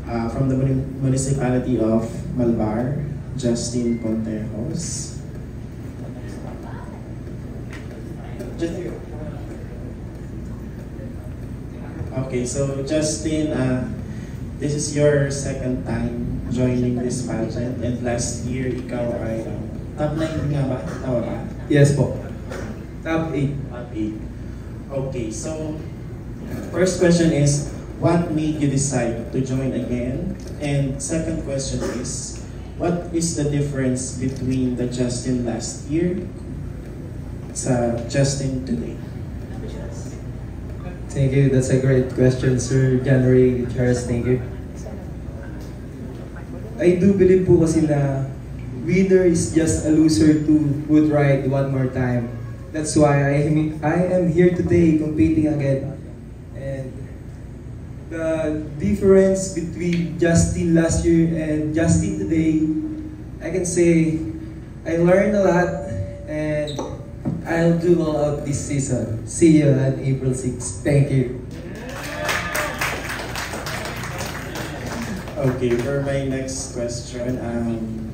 from the municipality of Malvar, Justin Pontejos. Okay, so Justin, this is your second time joining this pageant, and last year ikaw ay top 9 nga ba? Tama ba? Yes po. Top 8. Top 8. Okay, so first question is, what made you decide to join again? And second question is, what is the difference between the Justin last year sa Justin today? Thank you. That's a great question, Sir January Charles. Thank you. I do believe po kasi na winner is just a loser to would ride one more time. That's why I am here today competing again. And the difference between Justin last year and Justin today, I can say I learned a lot and I'll do all out this season. See you on April 6. Thank you. Okay, for my next question,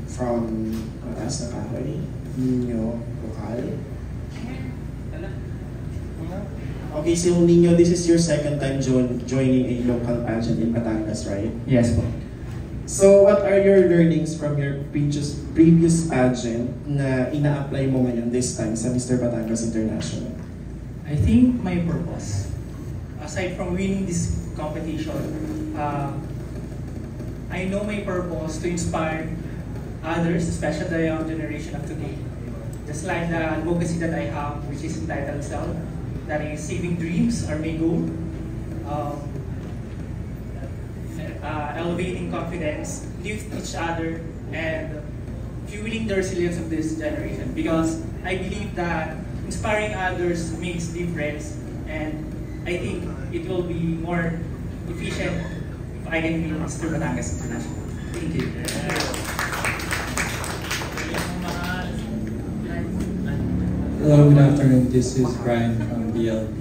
from Mataas na Kahoy, Nino Bukal. Okay, so Nino, this is your second time joining a local pageant in Batangas, right? Yes po. So what are your learnings from your previous pageant na ina-apply mo ngayon this time sa Mr. Batangas International? I think my purpose, aside from winning this competition, I know my purpose to inspire others, especially the young generation of today. Just like the advocacy that I have, which is entitled Self, that is saving dreams are my goal. Elevating confidence, lift each other, and fueling the resilience of this generation. Because I believe that inspiring others makes difference, and I think it will be more efficient if I can win Mr. Batangas International. Thank you. Hello, good afternoon. This is Brian from BLP.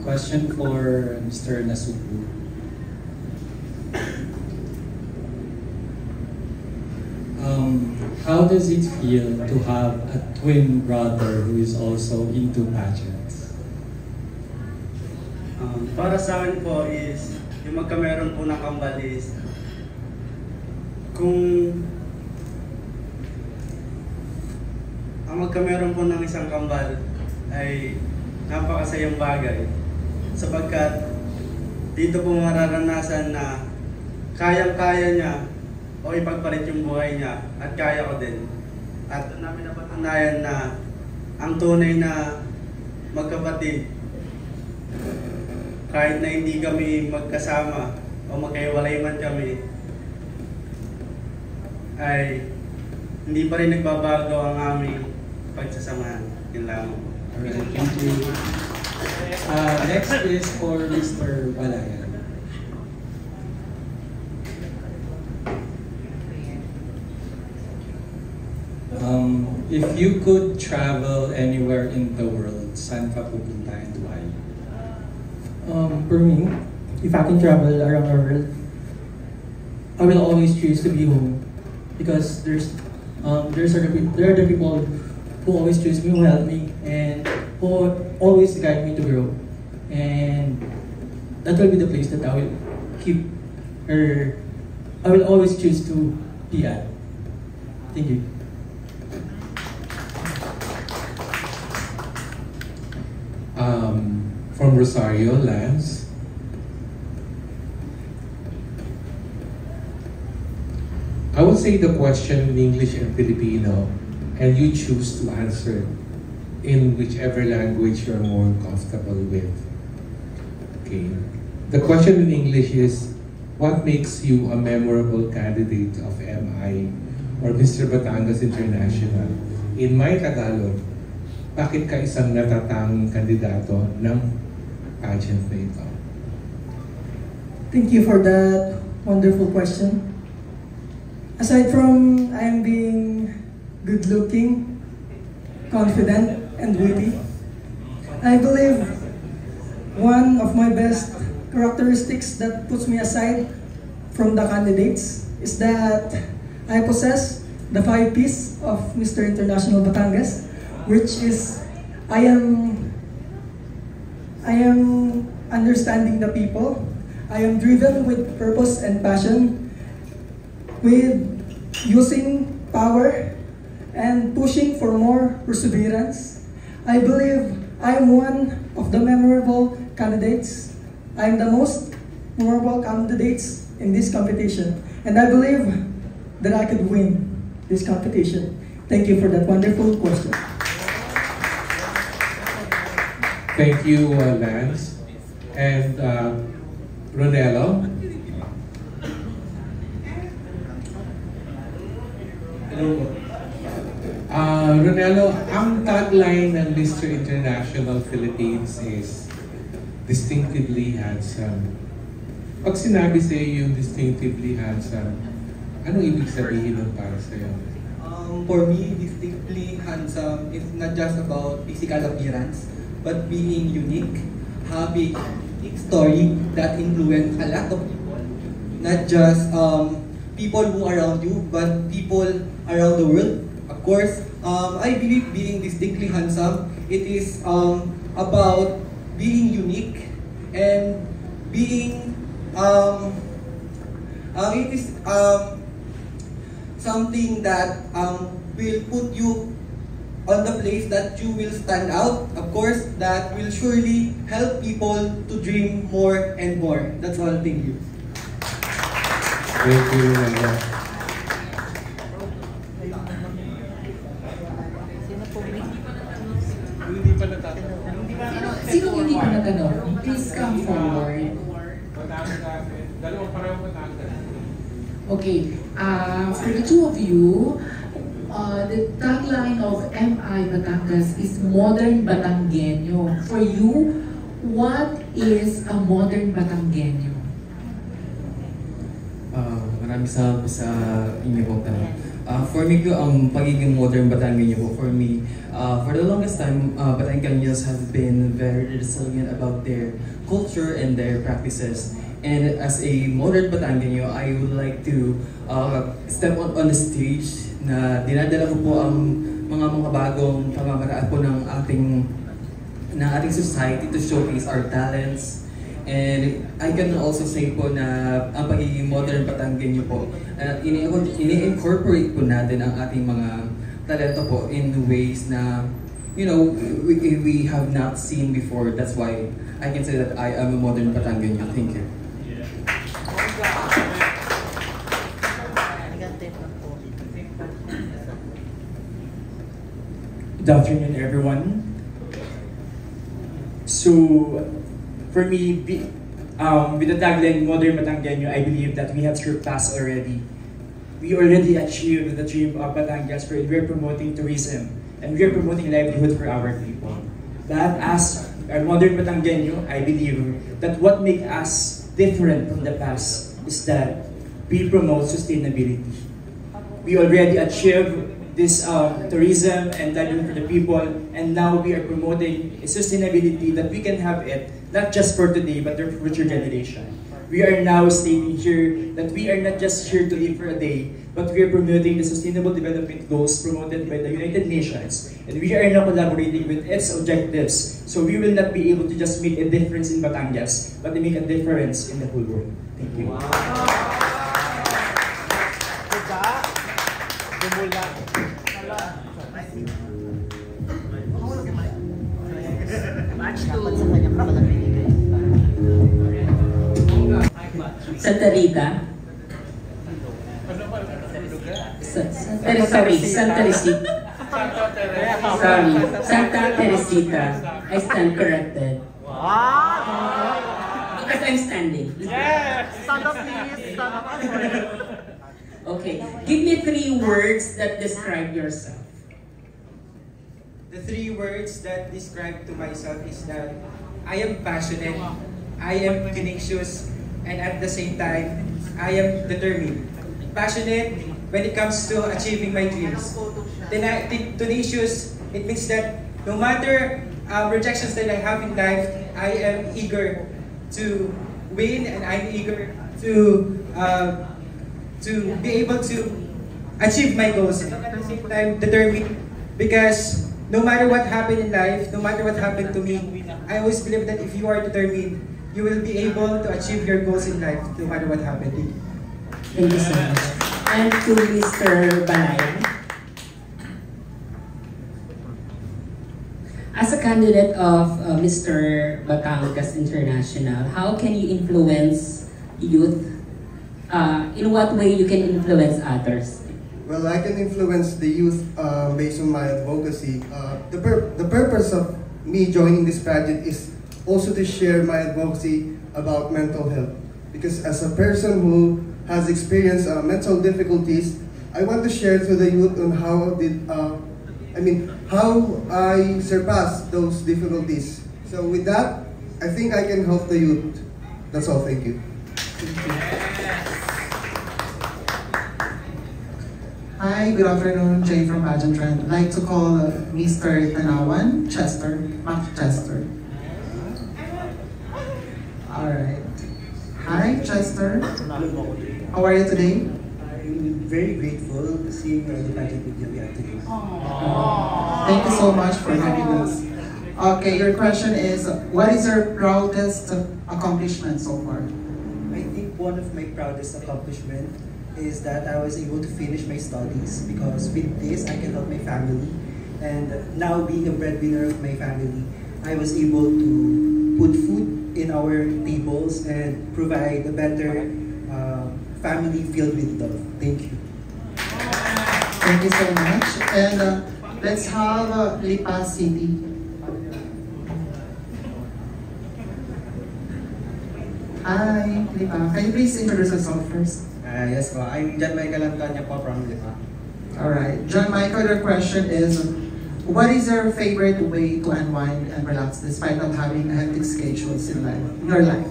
Question for Mr. Nasubu. How does it feel to have a twin brother who is also into pageants? Para sa akin po is, yung magkameron po ng kambal is, kung ang magkameron po ng isang kambal ay napakasayang bagay, sapagkat dito po mararanasan na kayang-kaya niya o ipagpalit yung buhay niya at kaya ko din. At doon namin napatunayan na ang tunay na magkapatid, kahit na hindi kami magkasama o magkahiwalay man kami, ay hindi pa rin nagbabago ang aming pagsasamahan. Yun lang. Alright, thank you. Next is for Mr. Balayan. If you could travel anywhere in the world, saan ka pupunta and why? For me, if I can travel around the world, I will always choose to be home because there are the people who always choose me, who help me, and who always guide me to grow. And that will be the place that I will keep, or I will always choose to be at. Thank you. From Rosario, Lance. I will say the question in English and Filipino, and you choose to answer in whichever language you're more comfortable with. Okay. The question in English is, what makes you a memorable candidate of MI or Mr. Batangas International? In my Tagalog, bakit ka isang natatanging kandidato ng pageant na ito? Thank you for that wonderful question. Aside from I am being good-looking, confident, and witty, I believe one of my best characteristics that puts me aside from the candidates is that I possess the 5 P's of Mr. International Batangas, which is I am understanding the people. I am driven with purpose and passion, with using power and pushing for more perseverance. I believe I am one of the memorable candidates. I am the most memorable candidates in this competition, and I believe that I could win this competition. Thank you for that wonderful question. Thank you, Lance. And Ronelo? Hello po. Ronelo, ang tagline ng Mr. International Philippines is distinctively handsome. Pag sinabi sa iyo yung distinctively handsome, anong ibig sabihin nun para sa'yo? For me, distinctly handsome is not just about physical appearance, but being unique, having a unique story that influence a lot of people. Not just people who are around you, but people around the world. Of course, I believe being distinctly handsome, it is about being unique and being it is something that will put you on the place that you will stand out. Of course, that will surely help people to dream more and more. That's all. Thank you. Thank you, Ronelo. Sino hindi pa natanong? Please come forward. Okay, for the two of you, the tagline of MI Batangas is Modern Batanggenyo. For you, what is a modern Batanggenyo? Maraming salamat sa inyo pong tanong. For me po, ang pagiging modern Batanggenyo po, for me, for the longest time, Batangueños have been very resilient about their culture and their practices. And as a modern Batanggenyo, I would like to step on the stage na dinadala ko po ang mga bagong pamamaraan po ng ating society to showcase our talents. And I can also say po na ang pagiging modern Batanggenyo po, ini-incorporate po natin ang ating mga talento po in ways na, you know, we have not seen before. That's why I can say that I am a modern Batanggenyo. Thank you. Good afternoon, everyone. So, for me, with the tagline Modern Batanggenyo, I believe that we have surpassed already. We already achieved the dream of Batangas, where we're promoting tourism and we're promoting livelihood for our people. But as a modern Batanggenyo, I believe that what makes us different from the past is that we promote sustainability. We already achieved this tourism and livelihood for the people, and now we are promoting a sustainability that we can have it not just for today but for future generation. We are now stating here that we are not just here to live for a day, but we are promoting the Sustainable Development Goals promoted by the United Nations, and we are now collaborating with its objectives. So we will not be able to just make a difference in Batangas, but to make a difference in the whole world. Thank you. Santa Rita? Santa Teresita. Sorry, Santa Teresita. I stand corrected. Because I'm standing. Yes! Stand up, please. Stand up. Okay, give me 3 words that describe yourself. The 3 words that describe to myself is that I am passionate, I am tenacious, and at the same time, I am determined. Passionate when it comes to achieving my dreams. Tenacious, it means that no matter rejections that I have in life, I am eager to win and I'm eager to to be able to achieve my goals. At the same time, determined, because no matter what happened in life, no matter what happened to me, I always believe that if you are determined, you will be able to achieve your goals in life, no matter what happened to you. Thank you so much. And to Mr. Balayan. As a candidate of Mr. Batangas International, how can you influence youth? In what way you can influence others? Well, I can influence the youth based on my advocacy. The purpose of me joining this pageant is also to share my advocacy about mental health. Because as a person who has experienced mental difficulties, I want to share to the youth on how I surpassed those difficulties. So with that, I think I can help the youth. That's all. Thank you. Hi, good afternoon. Jay from Pageant Trend. I'd like to call Mr. Tanawan, Mac Chester. Alright. Hi, Chester. How are you today? I'm very grateful to see the pageant with you today. Thank you so much for having us. Okay, your question is, what is your proudest accomplishment so far? I think one of my proudest accomplishments is that I was able to finish my studies, because with this I can help my family, and now being a breadwinner of my family, I was able to put food in our tables and provide a better family filled with love. Thank you. Thank you so much. And let's have Lipa City. Hi, Lipa. Can you please introduce yourself first? Yes po, I'm John Michael Antonio po from Lipa. Alright, John Michael, your question is, what is your favorite way to unwind and relax despite of having hectic schedules in your life?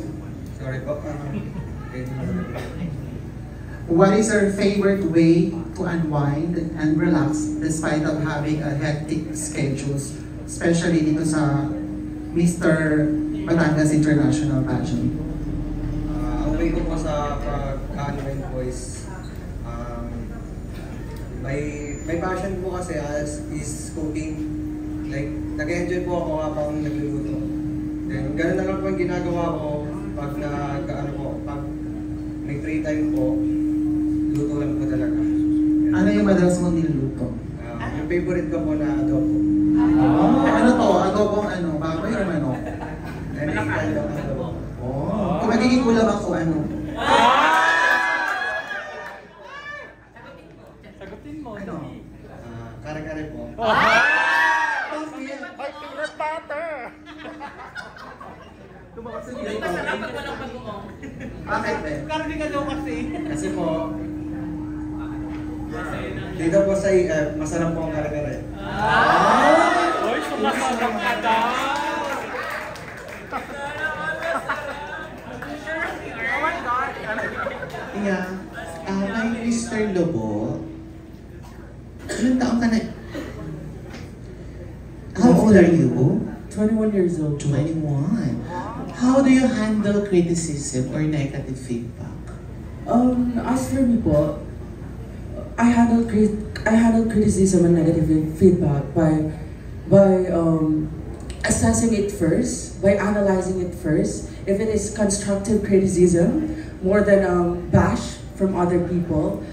Sorry po. What is your favorite way to unwind and relax despite of having a hectic schedules, especially dito sa Mr. Batangas International Pageant? Ang way ko po sa pag-unwind ko is my passion po kasi is cooking. Like, nag-enjoy po ako habang nagluluto. Then, ganun na lang po ang ginagawa ko pag pag may free time po, luto lang po talaga. Ano yung madalas mong niluluto? Yung favorite ko po na adobo. Ano to? Adobong ano? Baboy or manok? Adobo. Kung magiging ulam ako, ano? Sagutin mo. Ano? Kare-kare po. My favorite butter! Hindi masarap pag walang pag-uong. Bakit eh? Karne ka daw kasi. Kasi po, dito po sa masarap po ang kare-kare. Uy, sumasarap ka daw! Yeah. Kay Mr. Lobo, ilang taong ka na? How old are you? 21 years old. 21. How do you handle criticism or negative feedback? As for me po, I handle criticism and negative feedback by assessing it first, by analyzing it first. If it is constructive criticism, more than bash from other people.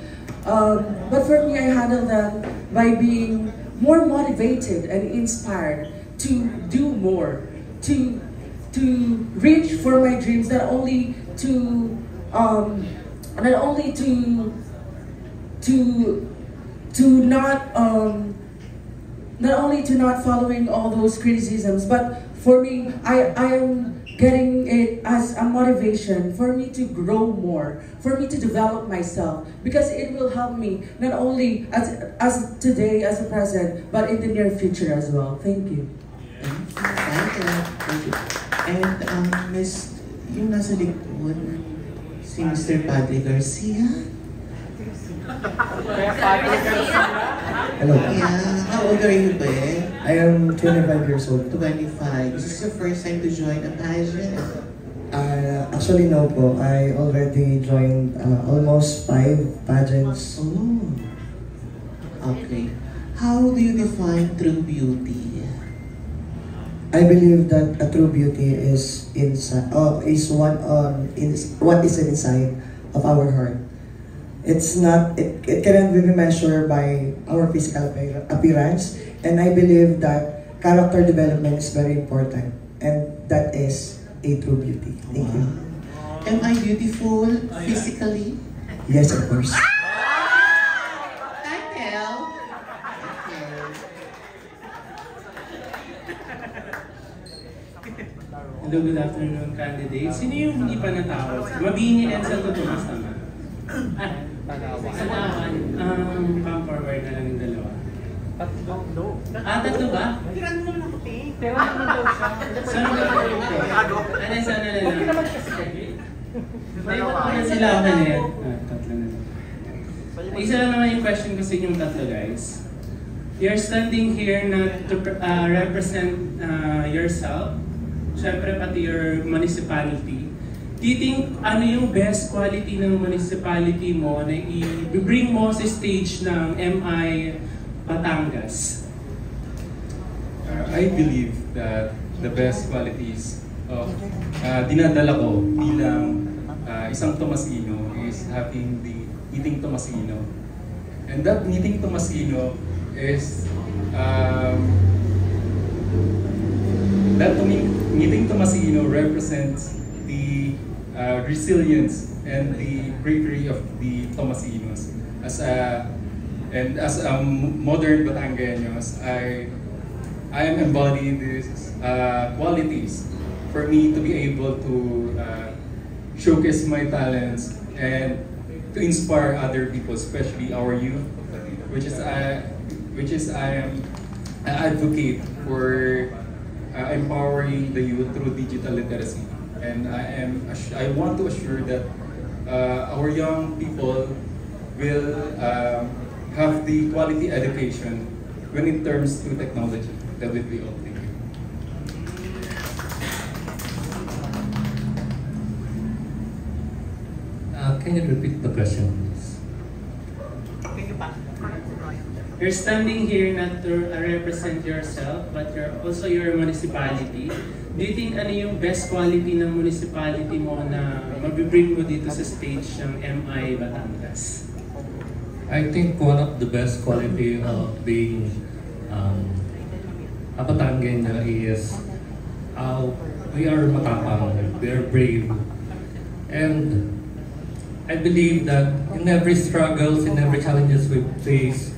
But for me, I handle them by being more motivated and inspired to do more, to reach for my dreams, not only to not following all those criticisms, but for me, I am getting it as a motivation for me to grow more, for me to develop myself, because it will help me not only as today, as a present, but in the near future as well. Thank you. Thank you. And yung nasa likod, si Mr. Padre Garcia. Hello. Yeah, how old are you, Ben? I am 25 years old. 25. Is this your first time to join a pageant? Actually, no po. I already joined almost 5 pageants. Oh, okay. How do you define true beauty? I believe that a true beauty is inside, is what is inside of our heart. It's not. It cannot be measured by our physical appearance, and I believe that character development is very important, and that is a true beauty. Thank you. Am I beautiful physically? Yes, of course. Hello, good afternoon, candidates. Sino yung hindi pa natawag? Mabini and Santo Tomas naman. Salamat. Come forward na lang yung dalawa. Tatlo. Tatlo ba? Tiran mo naman ako, Ting. Tiran mo daw siya. Saan ka ba yung ano, sana na lang? Okay naman kasi kami. May sila ako na yan. Tatlo na lang. Isa lang naman yung question ko sa inyong tatlo, guys. You're standing here not to represent yourself, syempre pati your municipality. Do you think ano yung best quality ng municipality mo na i-bring mo sa stage ng MI Batangas? I believe that the best qualities of dinadala ko bilang isang Tomasino is having the Ngiting Tomasino. And that Ngiting Tomasino is that Ngiting Tomasino represents the resilience and the bravery of the Tomasinos. As a modern Batangueños, I am embodying these qualities for me to be able to showcase my talents and to inspire other people, especially our youth, which is I am an advocate for empowering the youth through digital literacy, and I want to assure that our young people will have the quality education when it comes to technology. That will be all. Thank you. Can you repeat the question, please? You're standing here not to represent yourself, but you're also your municipality. Do you think ano yung best quality ng municipality mo na mabibring mo dito sa stage ng MI Batangas? I think one of the best quality of being a Batangueño is we are matapang, we are brave, and I believe that in every struggles, in every challenges we face,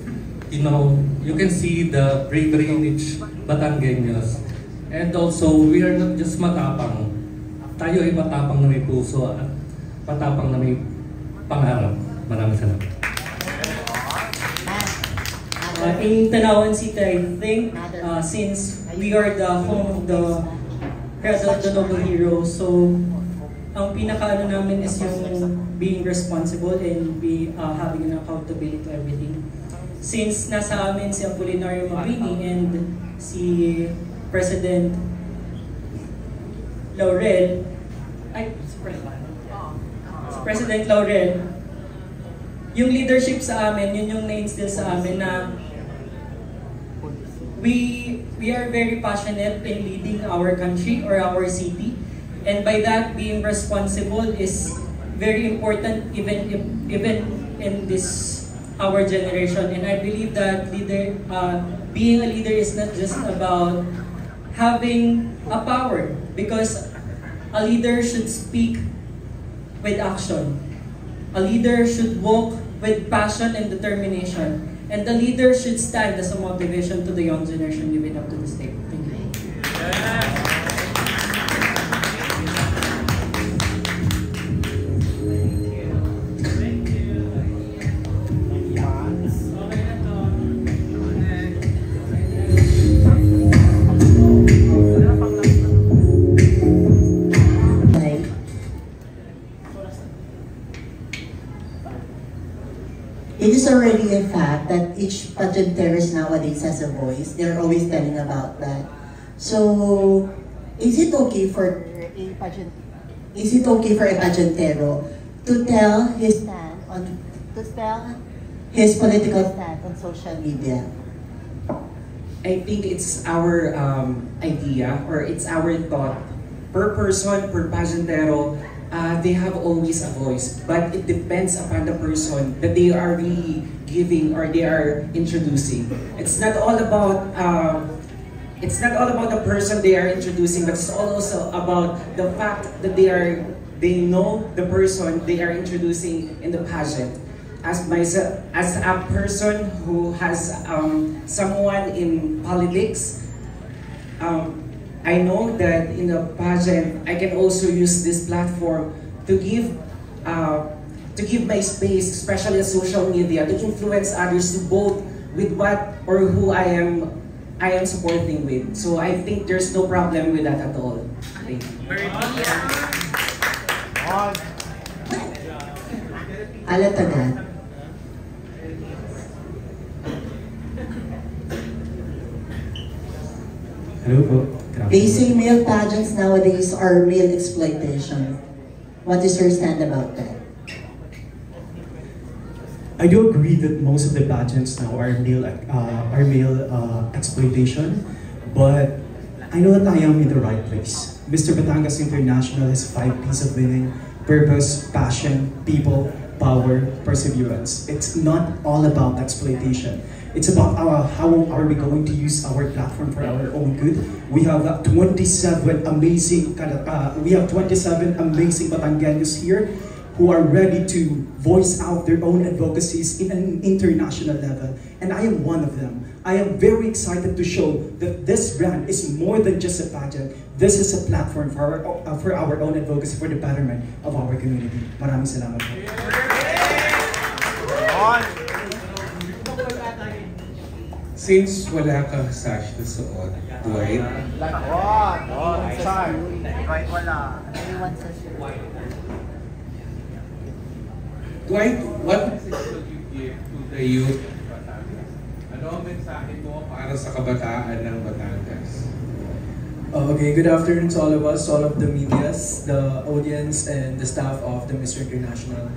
you know, you can see the bravery in each Batangueños. And also, we are not just matapang. Tayo ay matapang na may puso at matapang na may pangarap. Maraming salamat. In Tanawan City, I think since we are the home of the Head of the Noble Hero, so ang pinakaano namin is yung being responsible and having an accountability to everything. Since nasa amin si Apolinario Mabini and si President Laurel, President Laurel, yung leadership sa amin, yun yung na-instill sa amin na we are very passionate in leading our country or our city, and by that being responsible is very important even in this our generation. And I believe that being a leader is not just about having a power, because a leader should speak with action. A leader should walk with passion and determination. And the leader should stand as a motivation to the young generation living up to the state. Thank you. It is already a fact that each pageanteers nowadays has a voice. They're always telling about that. So, is it okay for a pageant is it okay for a pageantero to tell his political stand on social media? I think it's our idea, or it's our thought. Per person, per pageantero, they have always a voice, but it depends upon the person that they are really giving or they are introducing. It's not all about the person they are introducing, but it's also about the fact that they know the person they are introducing in the pageant. As a person who has someone in politics, I know that in the pageant I can also use this platform to give my space, especially on social media, to influence others to vote with what or who I am supporting with. So I think there's no problem with that at all. Thank you. Alatagan. Hello po. They say male pageants nowadays are male exploitation. What is your stand about that? I do agree that most of the pageants now are male exploitation, but I know that I am in the right place. Mr. Batangas International has 5 P's of winning: purpose, passion, people, power, perseverance. It's not all about exploitation. It's about how are we going to use our platform for our own good. We have 27 amazing Batangueños here who are ready to voice out their own advocacies in an international level. And I am one of them. I am very excited to show that this brand is more than just a pageant. This is a platform for our own advocacy, for the betterment of our community. Maraming salamat po. Since wala kang sash na suot, Dwight. Dwight, what message would you give to the youth? Ano ang mensahe mo para sa kabataan ng Batangas? Okay, good afternoon to all of us, all of the medias, the audience, and the staff of the Mr. International.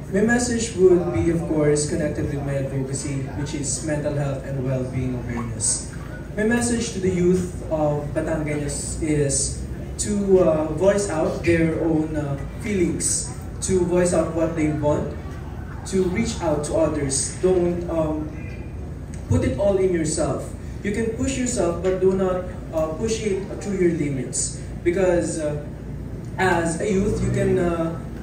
My message would be, of course, connected with my advocacy, which is mental health and well-being awareness. My message to the youth of Batangueños is to voice out their own feelings, to voice out what they want, to reach out to others. Don't put it all in yourself. You can push yourself, but do not push it through your limits. Because as a youth, you can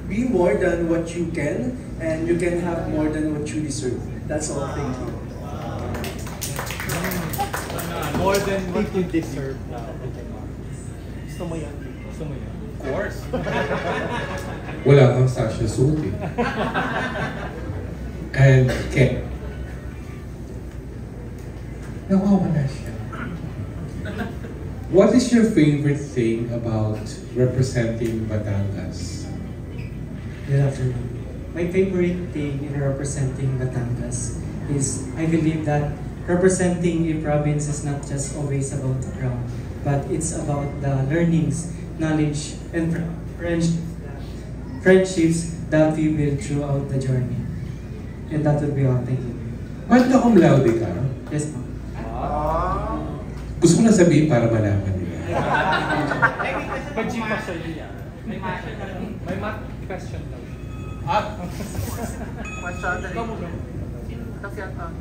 be more than what you can, and you can have more than what you deserve. That's all. Thank you. More than what you deserve. Gusto mo yan? Gusto mo yan? Of course. Wala kang Sasha suit eh. And Ken. Nawawala siya. What is your favorite thing about representing Batangas? Good afternoon. My favorite thing in representing Batangas is I believe that representing a province is not just always about the ground, but it's about the learnings, knowledge, and friendships that we build throughout the journey. And that would be all. Thank you. Magna cum laude ka? Yes, ma'am. Gusto ko na sabihin para malaman nila. Pag-G pa sa iyo. May math question daw. Question dali. Kasi ata.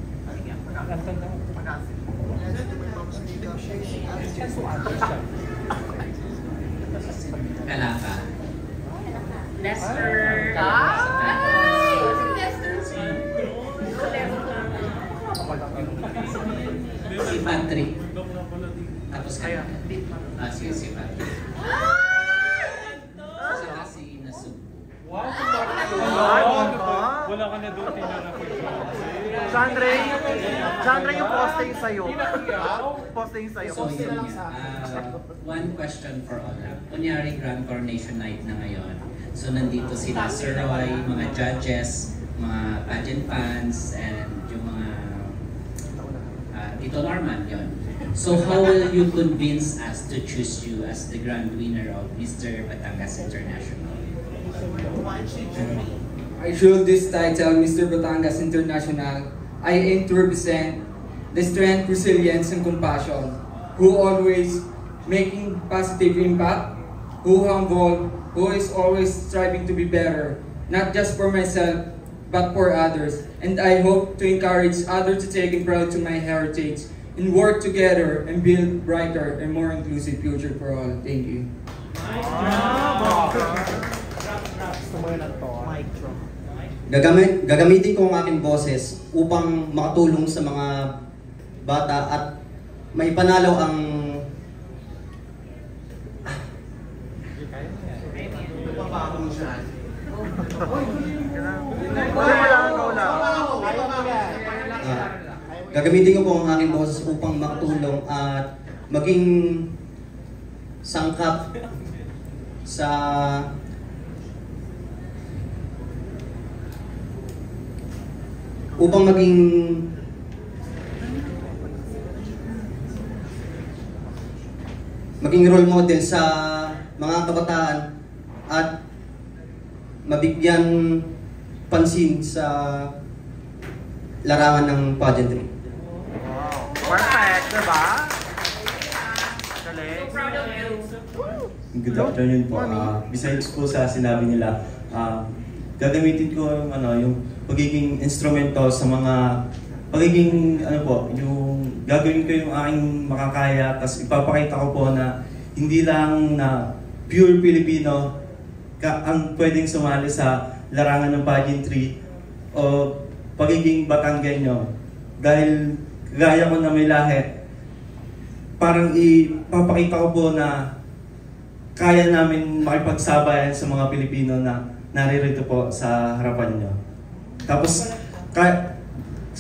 Kalaka. Lester. Si Patrick. Tapos kaya. Sige, si Patrick. Saka si Nasub. Wow! Wala ka na doon Chandra yung posting sa'yo. Posting sa'yo. So yun nga. One question for all. Kunyari Grand Coronation Night na ngayon. So nandito sila Sir Roy, mga judges, mga pageant fans, and yung mga Tito Norman, yun. So how will you convince us to choose you as the grand winner of Mr. Batangas International? I should this title, Mr. Batangas International. I aim to represent the strength, resilience, and compassion, who always making positive impact, who humble, who is always striving to be better, not just for myself, but for others. And I hope to encourage others to take proud to my heritage and work together and build brighter and more inclusive future for all. Thank you. Gagamitin ko ang aking boses upang makatulong sa mga bata at may panalo ang gagamitin ko po ang aking boses upang makatulong at maging sangkap sa upang maging role model sa mga kabataan at mabigyan pansin sa larangan ng pageantry. Perfect, diba? Good afternoon po. Besides po sa sinabi nila, gagamitin ko yung pagiging instrumento sa mga yung gagawin ko yung aking makakaya, tapos ipapakita ko po na hindi lang na pure Filipino ang pwedeng sumali sa larangan ng pageantry o pagiging Batanggenyo. Dahil gaya ko na may lahi, parang ipapakita ko po na kaya namin makipagsabayan sa mga Pilipino na naririto po sa harapan nyo. Tapos,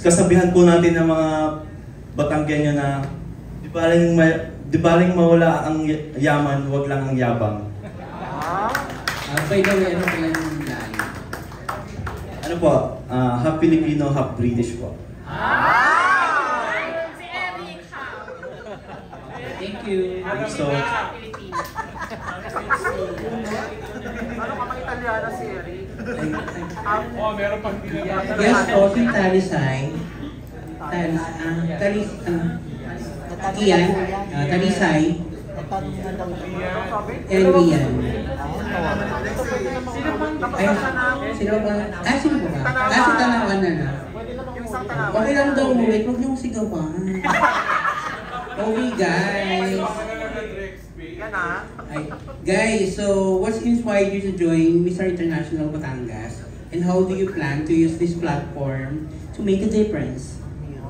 kasabihan po natin ng mga Batanggenyo na di baling mawala ang yaman, wag lang ang yabang. By the way, ano po yung lahi? Ano po? Half Filipino, half British po. Thank you. So, Ano ka mang Italiano si Eric? Meron pang yes po, si Talisay. Talisay. And Rian. Sino ba? Sino ba? Si Tanawan na lang. Okay lang daw, wait, huwag niyong sigawan. Okay, guys. Guys, so what's inspired you to join Mr. International Batangas? And how do you plan to use this platform to make a difference?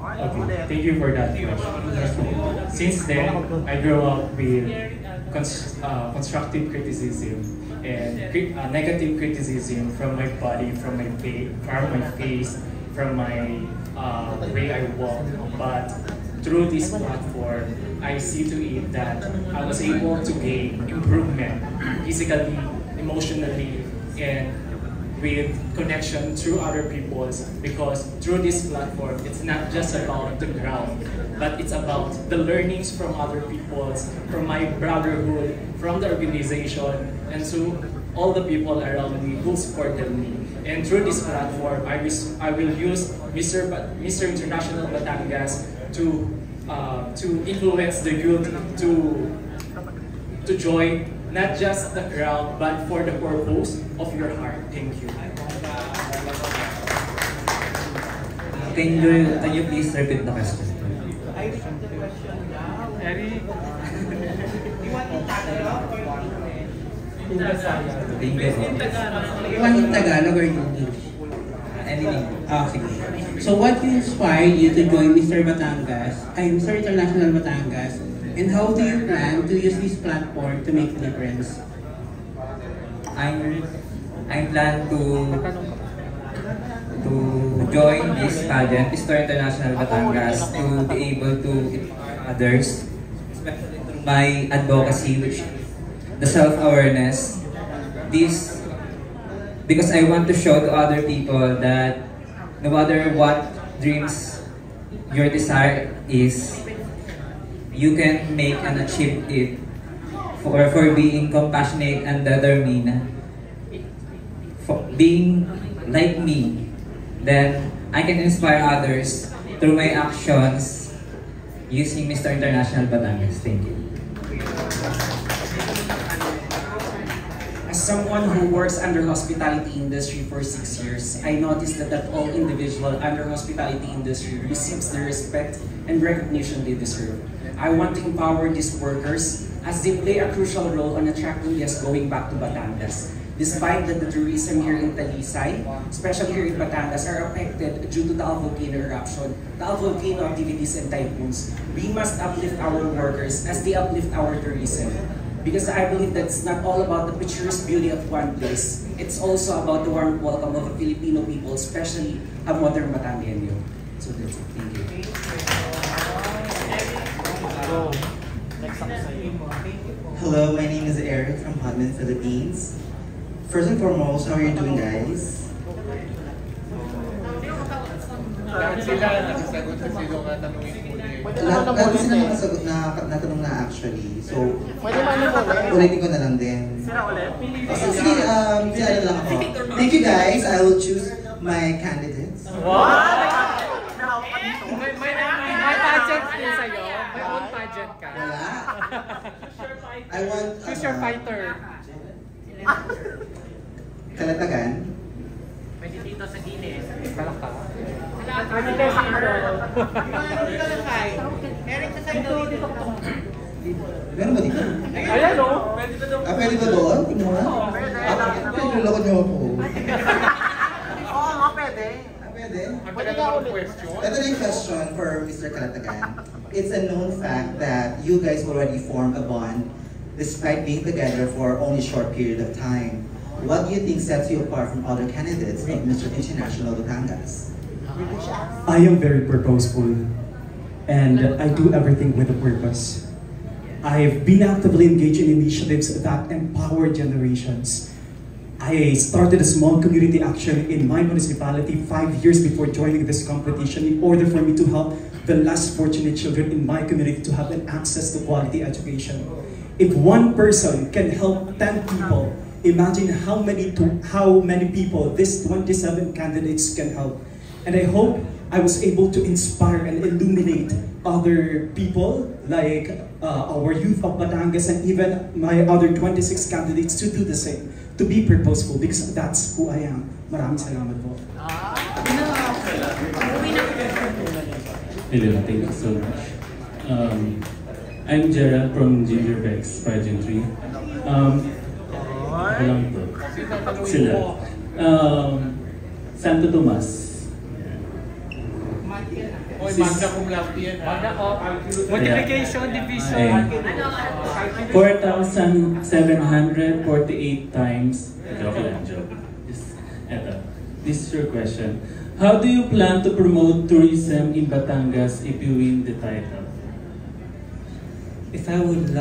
Okay, thank you for that question. Since then, I grew up with constructive criticism and negative criticism from my body, from my face, from my way I walk. But through this platform, I see to it that I was able to gain improvement physically, emotionally, and with connection through other people's, because through this platform, it's not just about the ground, but it's about the learnings from other people's, from my brotherhood, from the organization, and to all the people around me who supported me. And through this platform, I will use Mr. International Batangas to influence the youth to join not just the crowd, but for the purpose of your heart. Thank you. Can you please repeat the question? Eric. You want in Tagalog or English? Anything. Sige. So what inspired you to join Mr. International Batangas? And how do you plan to use this platform to make a difference? I plan to join this pageant, Mr. International Batangas, to be able to others, especially through my advocacy, which the self-awareness. This because I want to show to other people that no matter what dreams your desire is, you can make and achieve it for being compassionate and determined, for being like me, then I can inspire others through my actions using Mr. International Batangas. Thank you. As someone who works under hospitality industry for 6 years, I noticed that all individual under hospitality industry receives the respect and recognition they deserve. I want to empower these workers as they play a crucial role on attracting guests going back to Batangas. Despite that the tourism here in Talisay, especially here in Batangas, are affected due to the volcano eruption, the volcano activities and typhoons, we must uplift our workers as they uplift our tourism. Because I believe that it's not all about the picturesque beauty of one place. It's also about the warm welcome of the Filipino people, especially a modern Batangueño. So that's it. Thank you. Hello, my name is Eric from Hotman, Philippines. First and foremost, how are you doing, guys? Lahat sila nakasagot sa sino nga tanungin muli. Lahat sila nakasagot na tanong na actually. So, ulitin ko na lang din. Sige, ano lang ako. Thank you guys. I will choose my candidates. May pageant din sa'yo. May own pageant ka. Wala. I want... Choose your fighter. Kalatagan. Pwede dito sa Guinness. Kalaka. Meron ba dito? Ayan o. Pwede ba doon? Tingnan mo nga. Pwede luloko niyo ako. Oo nga, pwede. Pwede? Pwede ka ulit. Ito na yung question for Mr. Kalatagan. It's a known fact that you guys already formed a bond despite being together for only a short period of time. What do you think sets you apart from other candidates of Mr. International Batangas? I am very purposeful, and I do everything with a purpose. I've been actively engaged in initiatives that empower generations. I started a small community action in my municipality 5 years before joining this competition in order for me to help the less fortunate children in my community to have an access to quality education. If one person can help 10 people, imagine how many people these 27 candidates can help. And I hope I was able to inspire and illuminate other people like our youth of Batangas and even my other 26 candidates to do the same, to be purposeful because that's who I am. Maraming salamat po. Hello, thank you so much. I'm Gerald from Gingerbex Pageantry. Walang to. Sila. Santo Tomas. Magna cum laude yan. Multiplication, division. 4,748 times. Joke lang, joke. This is your question. How do you plan to promote tourism in Batangas if you win the title? If I would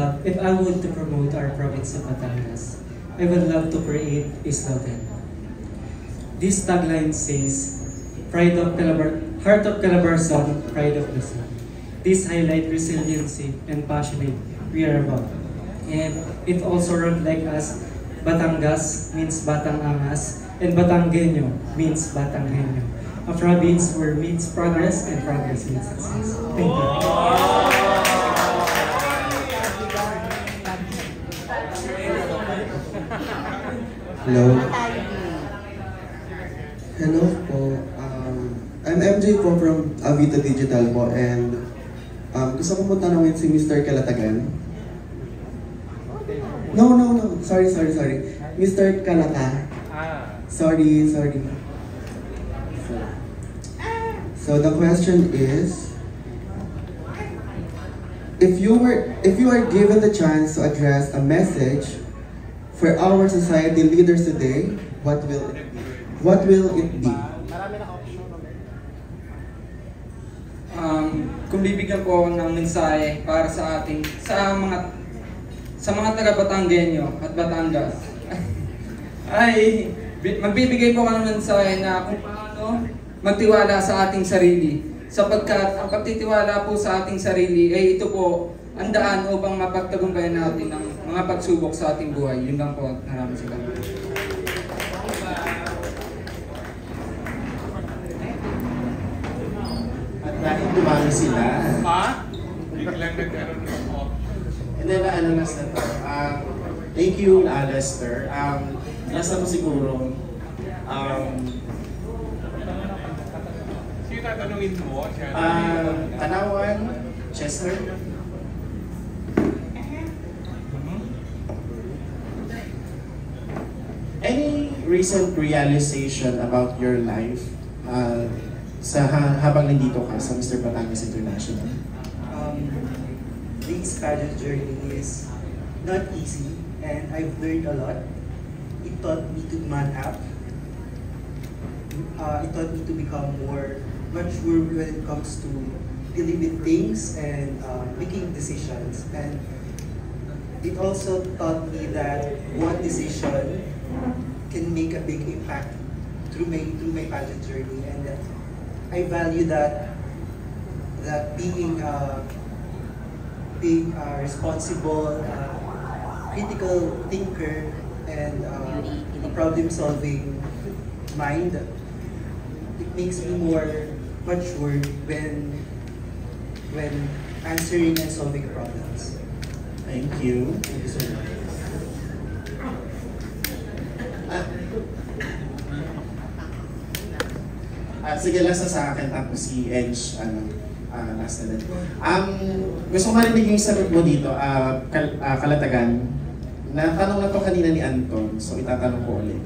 to promote our province of Batangas, I would love to create a slogan. This tagline says, "Pride of Heart of Calabarzon, Pride of Luzon." This highlight resiliency and passionate we are about. And it also runs like us, Batangas means Batang Angas, and Batangueño means Batanggenyo. A province where means progress and progress means success. Thank you. Hello. Hello po. I'm MJ po from Avito Digital po, and gusto ko po tanongin si Mr. Kalatagan. No. Sorry. Mr. Kalata. Sorry. So the question is, if you are given the chance to address a message for our society leaders today, what will it be? Kung bibigyan po ako ng mensahe para sa mga taga Batanggenyo at Batangas, ay magbibigay po ako ng mensahe na kung paano magtiwala sa ating sarili. Sapagkat ang pagtitiwala po sa ating sarili ay ito po ang daan upang mapagtagumpayan natin ang mga pagsubok sa ating buhay. Yun lang po. Maraming salamat. At dahil dumami sila. Biglang nagkaroon ng off. And then, last na to. Thank you, Lester. Last na to siguro. Sino tatanungin mo? Tanawan, Chester. Any recent realization about your life habang nandito ka sa Mr. Batangas International? This pageant journey is not easy, and I've learned a lot. It taught me to man up. It taught me to become more mature when it comes to dealing with things and making decisions. And it also taught me that one decision can make a big impact through my pageant journey, and I value that being a responsible, critical thinker, and a problem-solving mind. It makes me more mature when answering and solving problems. Thank you. Thank you so much. Sige, last na sa akin, tapos si Edge, last na din. Gusto ko marinig yung sagot mo dito, Kalatagan. Natanong na to kanina ni Anton, so itatanong ko ulit.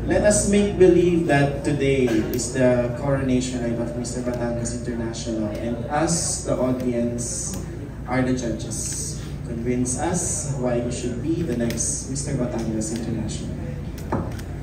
Let us make believe that today is the coronation night of Mr. Batangas International, and us, the audience, are the judges. Convince us why you should be the next Mr. Batangas International.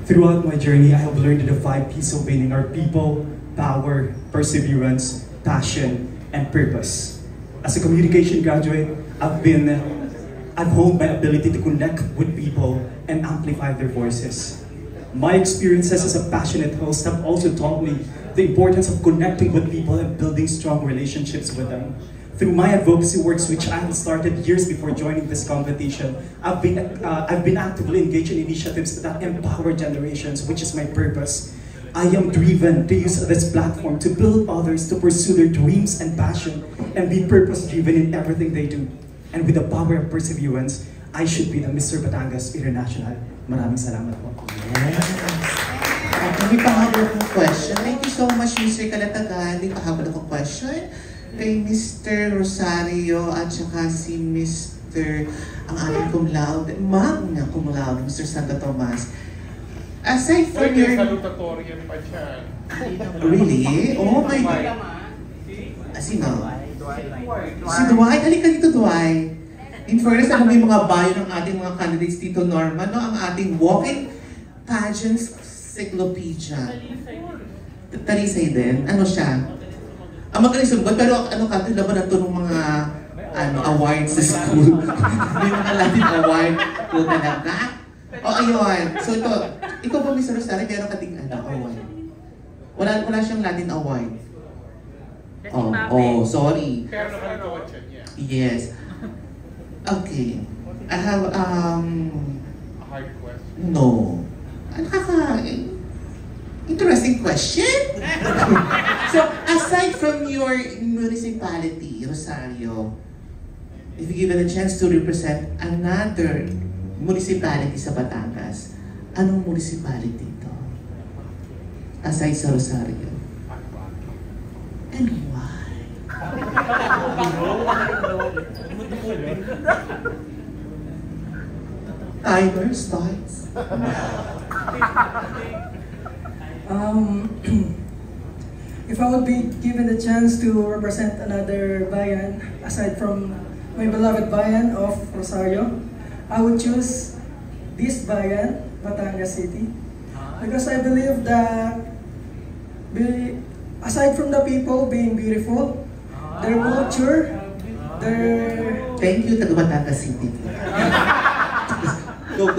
Throughout my journey, I have learned that the 5 P's of winning are people, power, perseverance, passion, and purpose. As a communication graduate, I've honed my ability to connect with people and amplify their voices. My experiences as a passionate host have also taught me the importance of connecting with people and building strong relationships with them. Through my advocacy works, which I started years before joining this competition, I've been actively engaged in initiatives that empower generations, which is my purpose. I am driven to use this platform to build others to pursue their dreams and passion and be purpose-driven in everything they do. And with the power of perseverance, I should be the Mr. Batangas International. Maraming salamat po. Yes. May pahabol akong question. Thank you so much, Mr. Kalatagan. May pahabol akong question kay Mr. Rosario at saka si Mr. ang aming cum laude, magna cum laude, Mr. Santo Tomas. Aside from your... salutatorian pa siya. Really? Oh my God. Sino? Si Dwight. Halika dito, Dwight. In fairness, alam mo yung mga bio ng ating mga candidates dito, Norman, no? Ang ating walk-in pageants encyclopedia. Talisay din. Ano siya? Ang magaling sumbot, pero ano ka, laban na ito ng mga awards sa school. May mga Latin award. Kung talaga. O, ayun. So ito, ikaw ba, Mr. Rosario, meron ka ding award? Wala siyang Latin award. Oh, sorry. Pero nakalimutan siya niya. Yes. Okay. I have, a hard question? No. Interesting question. So, aside from your municipality, Rosario, if you given a chance to represent another municipality sa Batangas, anong municipality ito? Aside sa Rosario. And why? Timer starts. If I would be given the chance to represent another bayan aside from my beloved bayan of Rosario, I would choose this bayan, Batangas City, because I believe that aside from the people being beautiful, their culture, their... Thank you, taga Batangas City. Go.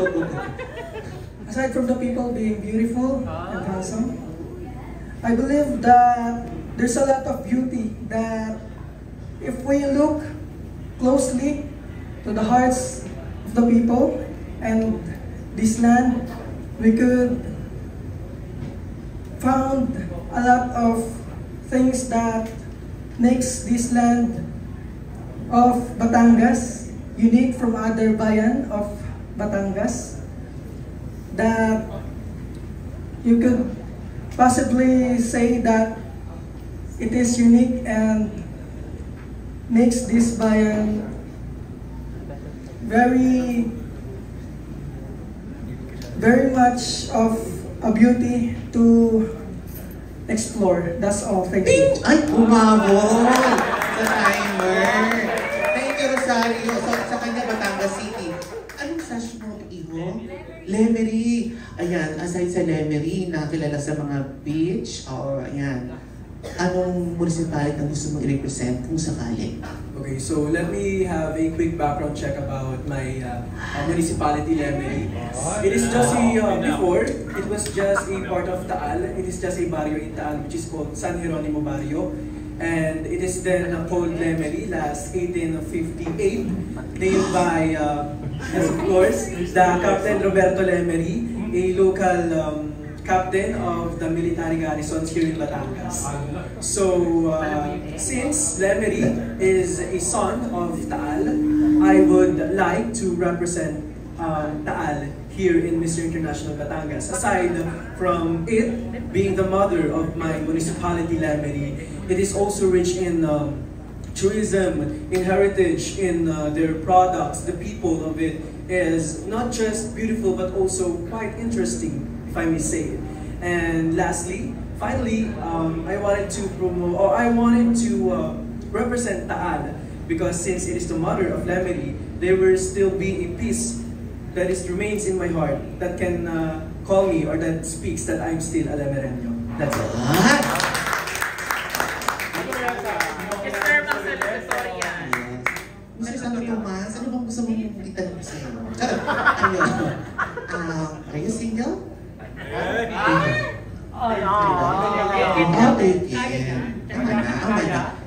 Aside from the people being beautiful and handsome, I believe that there's a lot of beauty that if we look closely to the hearts of the people and this land, we could found a lot of things that makes this land of Batangas unique from other bayan of Batangas, that you could possibly say that it is unique and makes this bayan very much of a beauty to explore. That's all. Thank you. Ay, umabot sa timer. Thank you, Rosario. So, sa kanya, Batangas City. Anong sash mo, Iho? Lemery. Ayan, aside sa Lemery, nakilala sa mga beach, o ayan, anong municipality ang gusto mong i-represent kung sakali? Okay, so let me have a quick background check about my municipality, Lemery. It is just before, it was just a part of Taal. It is just a barrio in Taal, which is called San Jeronimo Barrio. And it is then called Lemery last 1858, named by, yes, of course, the Captain Roberto Lemery, a local captain of the military garrisons here in Batangas. So, since Lemery is a son of Taal, I would like to represent Taal here in Mr. International Batangas. Aside from it being the mother of my municipality, Lemery, it is also rich in tourism, in heritage, in their products. The people of it is not just beautiful but also quite interesting, if I may say it. And lastly, finally, I wanted to promote, or I wanted to represent Taal, because since it is the mother of Lemery, there will still be a piece that remains in my heart that can call me, or that speaks that I'm still a Lemereño. That's all. Mr. Santo Tomas, ano bang gusto mong itanong sa'yo? Ayun. Are you single?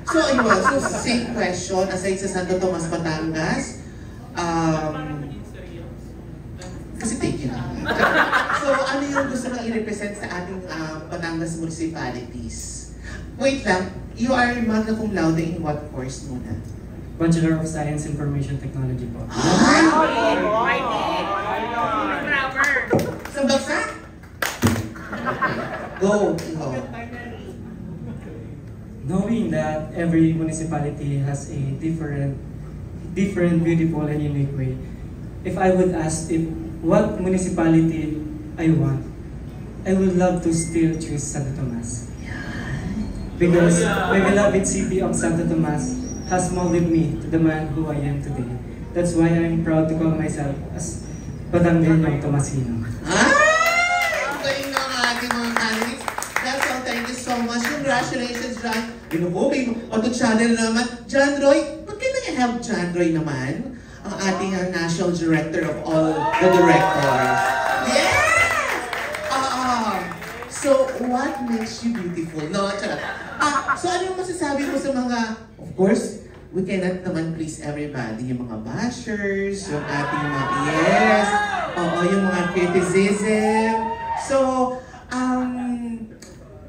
So ayun, so same question, aside sa Santo Tomas, Batangas, kasi take it. So ano yung gusto mong i-represent sa ating Batangas municipalities? Wait lang, you are magna cum laude in what course muna? Bachelor of Science Information Technology po. Sa baksa? Go. Knowing that every municipality has a different, beautiful and unique way, if I would ask what municipality I want, I would love to still choose Santo Tomas. Because my beloved city of Santo Tomas has molded me to the man who I am today. That's why I'm proud to call myself as Batangueño Tomasino. Ang galing ng ating mga candidates. That's all. Thank you so much. Congratulations, John. May auto-channel naman. John Roy, ba't can I have John Roy naman? Ang ating National Director of all the directors. Yes! So, what makes you beautiful? No, charot. So, ano yung masasabi mo sa mga, of course, we cannot naman please everybody. Yung mga bashers, yung ating mga yes, yung mga criticism. So,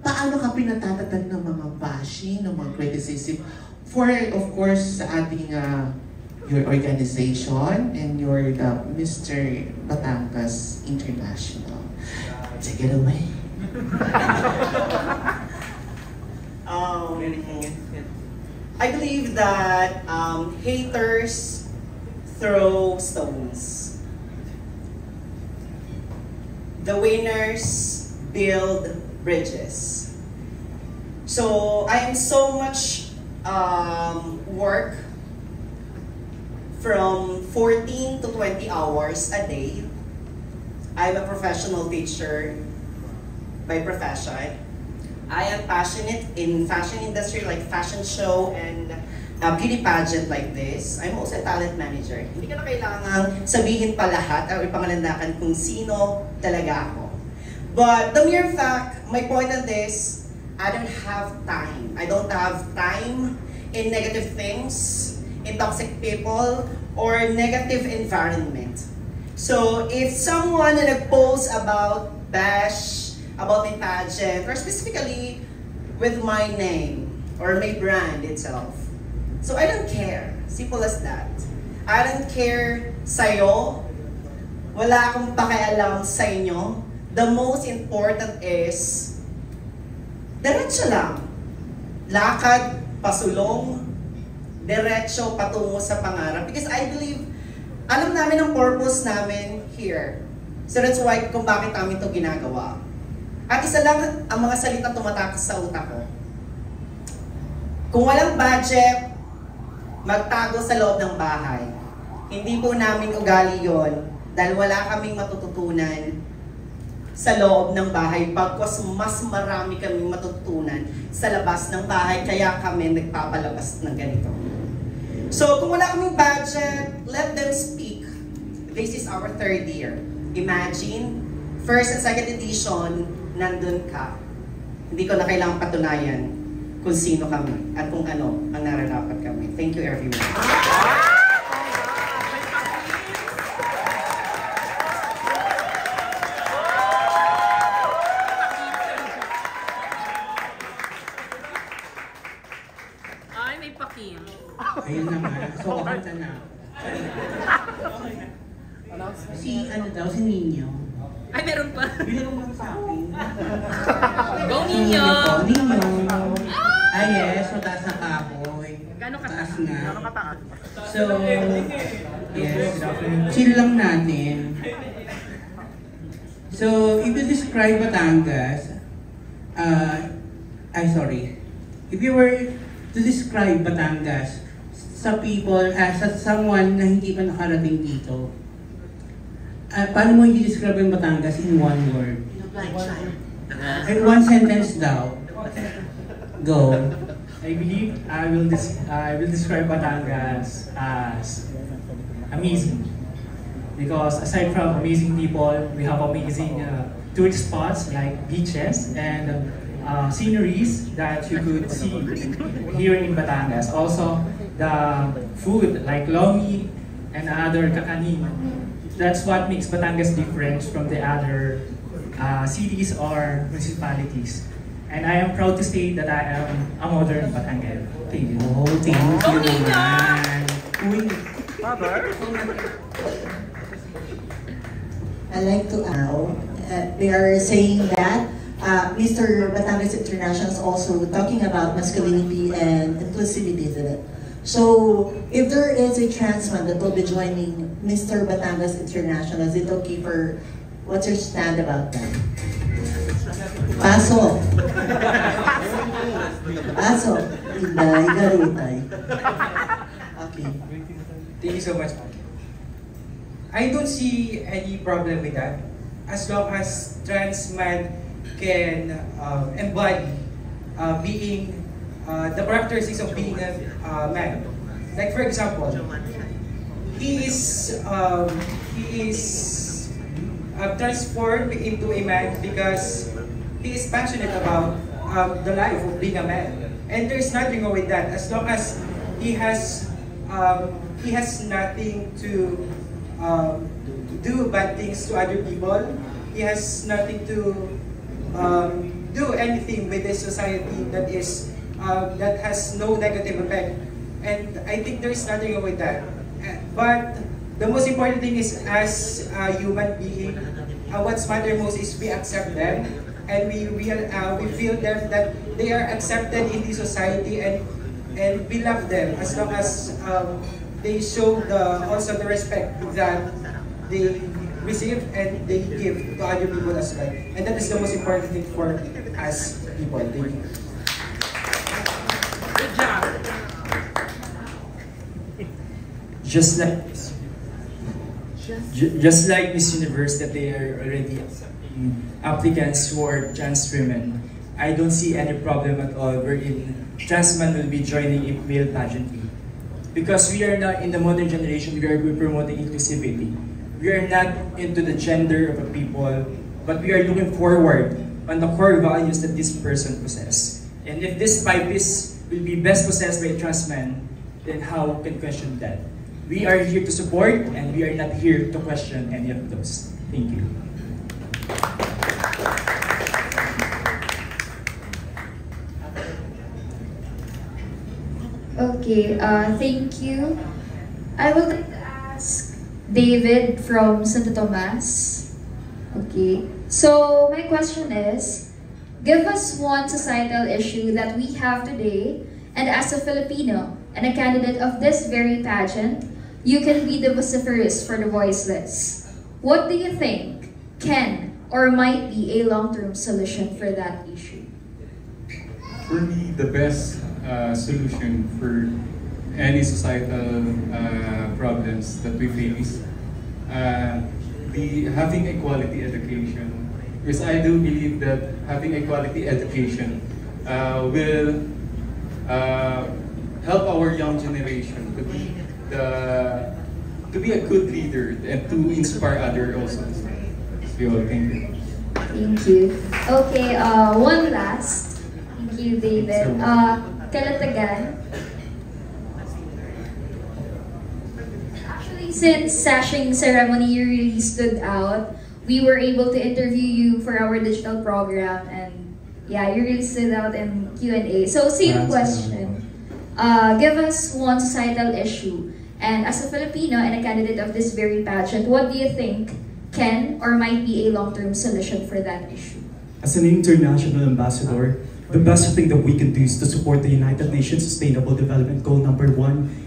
paano ka pinatatatag ng mga bashing, ng mga criticism? For, of course, sa ating your organization and your Mr. Batangas International. Take it away. I believe that haters throw stones. The winners build bridges. So I am so much work from 14 to 20 hours a day. I'm a professional teacher by profession. I am passionate in fashion industry like fashion show and beauty pageant like this. I'm also a talent manager. Hindi ka na kailangang sabihin pa lahat o ipangalandakan kung sino talaga ako. But the mere fact, my point on this, I don't have time. I don't have time in negative things, in toxic people, or negative environment. So if someone na nag-post about bash, about my pageant, or specifically with my name, or my brand itself, so I don't care. Simple as that. I don't care sa'yo. Wala akong pakialam sa inyo. The most important is, diretso lang. Lakad, pasulong, diretso patungo sa pangarap. Because I believe, alam namin ang purpose namin here. So that's why kung bakit namin ito ginagawa. At isa lang ang mga salita tumatakas sa utak ko. Kung walang budget, magtago sa loob ng bahay. Hindi po namin ugali yon dahil wala kaming matututunan sa loob ng bahay pagkos mas marami kaming matututunan sa labas ng bahay kaya kami nagpapalabas ng ganito. So kung wala kaming budget, let them speak. This is our 3rd year. Imagine, 1st and 2nd edition, nandun ka. Hindi ko na kailangang patunayan kung sino kami at kung ano ang nararapat kami. Thank you everyone. Ay, may pakin. Ayun naman. So, kanta na. Si, ano daw, si Nino. Ay, meron pa. Meron bang sa akin? Go, Nino! Nino! Ah, yes. Mataas na kapoy. Gano'ng kataas? Gano'ng nga. kataas? So, yes. Chill lang natin. So, if you describe Batangas, if you were to describe Batangas sa people, sa someone na hindi pa nakarating dito, paano mo i-describe yung Batangas in one word? In one sentence daw. Go. I believe I will describe Batangas as amazing. Because aside from amazing people, we have amazing tourist spots like beaches and sceneries that you could see here in Batangas. Also, the food like lomi and other kakanin. That's what makes Batangas different from the other cities or municipalities. And I am proud to say that I am a modern Batangan. Thank you. Oh, thank you naman. Mother? I like to they are saying that Mr. Batangas International is also talking about masculinity and inclusivity, isn't it? So, if there is a trans man that will be joining Mr. Batangas International, is it okay for, what's your stand about that? Paso. Paso. Inday, garutay. Okay. Thank you so much. I don't see any problem with that as long as trans man can embody being the characteristics of being a man. Like for example, he is transformed into a man because he is passionate about the life of being a man, and there's nothing wrong with that as long as he has nothing to do bad things to other people. He has nothing to do anything with this society that is that has no negative effect, and I think there is nothing wrong with that. But the most important thing is, as a human being, what's matter most is we accept them, and we feel them that they are accepted in the society, and we love them as long as they show also the respect that they receive and they give to other people as well. And that is the most important thing for us people. Thank you. Good job. Just like Miss Universe, that they are already accepting applicants who are trans women, I don't see any problem at all wherein trans men will be joining a male pageantry. Because we are not in the modern generation, we are promoting inclusivity. We are not into the gender of a people, but we are looking forward on the core values that this person possesses. And if this 5-piece will be best possessed by a trans man, then how can question that? We are here to support, and we are not here to question any of those. Thank you. Okay, thank you. I will like to ask David from Santo Tomas. Okay, so my question is, give us one societal issue that we have today, and as a Filipino and a candidate of this very pageant, you can be the vociferous for the voiceless. What do you think can or might be a long-term solution for that issue? For me, the best solution for any societal problems that we face, having a quality education. Because I do believe that having a quality education will help our young generation to be a good leader and to inspire others also. So, thank you. Thank you. Okay, one last. Thank you, David. Kalatagan. Actually, since sashing ceremony you really stood out, we were able to interview you for our digital program, and yeah, you really stood out in Q&A. So, same question. Give us one societal issue, and as a Filipino and a candidate of this very pageant, what do you think can or might be a long-term solution for that issue? As an international ambassador, the best thing that we can do is to support the United Nations Sustainable Development Goal #1,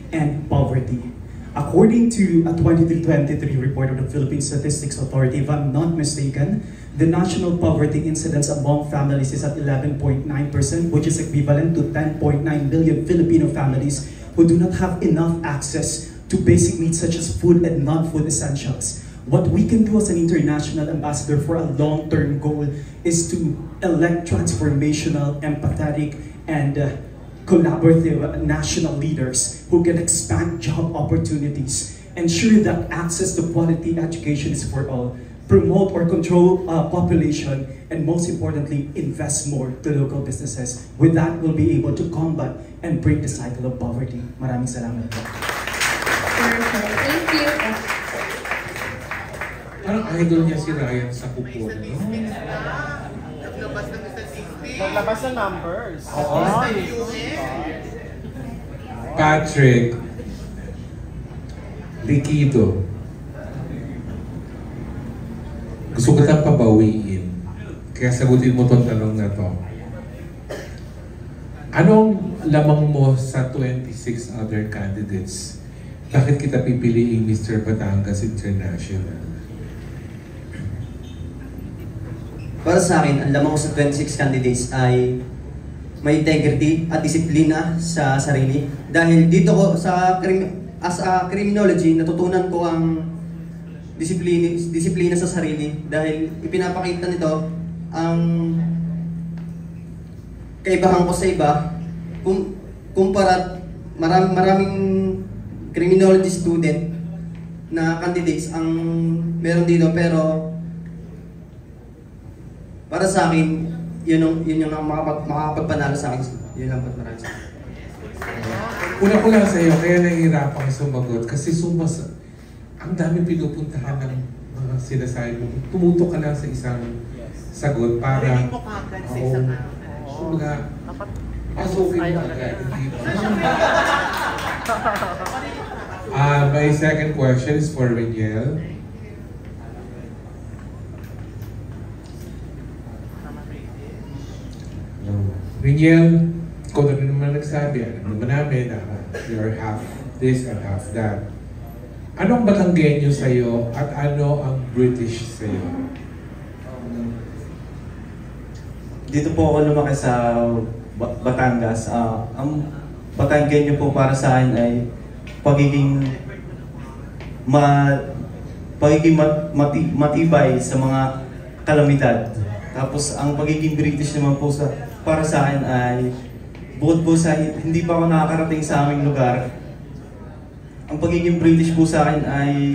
end poverty. According to a 2023 report of the Philippine Statistics Authority, if I'm not mistaken, the national poverty incidence among families is at 11.9%, which is equivalent to 10.9 million Filipino families who do not have enough access to basic needs such as food and non-food essentials. What we can do as an international ambassador for a long-term goal is to elect transformational, empathetic, and collaborative national leaders who can expand job opportunities, ensure that access to quality education is for all, promote or control population, and most importantly, invest more to local businesses. With that, we'll be able to combat and break the cycle of poverty. Maraming salamat. Perfect. Thank you. Parang idol niya si Ryan sa kuko. Naglabas ng numbers. Patrick Liquido. Gusto ko kitang pabawiin. Kaya sagutin mo tong tanong na to. Anong lamang mo sa 26 other candidates? Bakit kita pipiliing Mr. Batangas International? Para sa akin, ang lamang ko sa 26 candidates ay may integrity at disiplina sa sarili. Dahil dito ko as a criminology, natutunan ko ang disiplina sa sarili. Dahil ipinapakita nito ang kaibahan ko sa iba. Kumpara maraming criminology student na candidates ang meron dito, pero para sa akin, yun yung makakapagpanalo sa akin. Yun lang po, maraming sa akin. Una ko lang sa iyo, kaya nahihirapang sumagot kasi ang dami pinupuntahan ng mga sinasabi mo. Tumutok ka lang sa isang sagot para kumbaga pasukin mo agad. My second question is for Reniel. Reniel, ikaw na rin naman nagsabi, alam naman namin na you're half this and half that. Anong Batanggenyo sa'yo at ano ang British sa'yo? Dito po ako lumaki sa Batangas. Ang Batanggenyo po para sa akin ay pagiging matibay sa mga kalamidad. Tapos ang pagiging British naman po para sa akin ay bukod po sa hindi pa ako nakakarating sa aming lugar, ang pagiging British po sa akin ay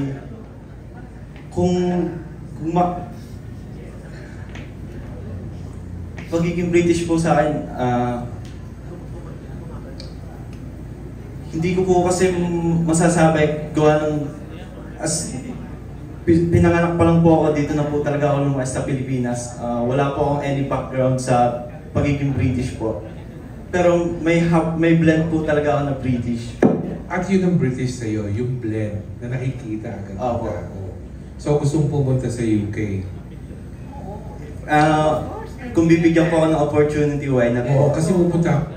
pagiging British po sa akin hindi ko po kasi masasabi gawa ng pinanganak pa lang po ako, dito na po talaga ako lumayas sa Pilipinas. Wala po akong any background sa pagiging British po. Pero may blend po talaga ako na British. At yun ang British sa'yo, yung blend na nakikita agad. So gusto mong pumunta sa UK? Kung bibigyan po ako ng opportunity, why not? Oo, kasi pupunta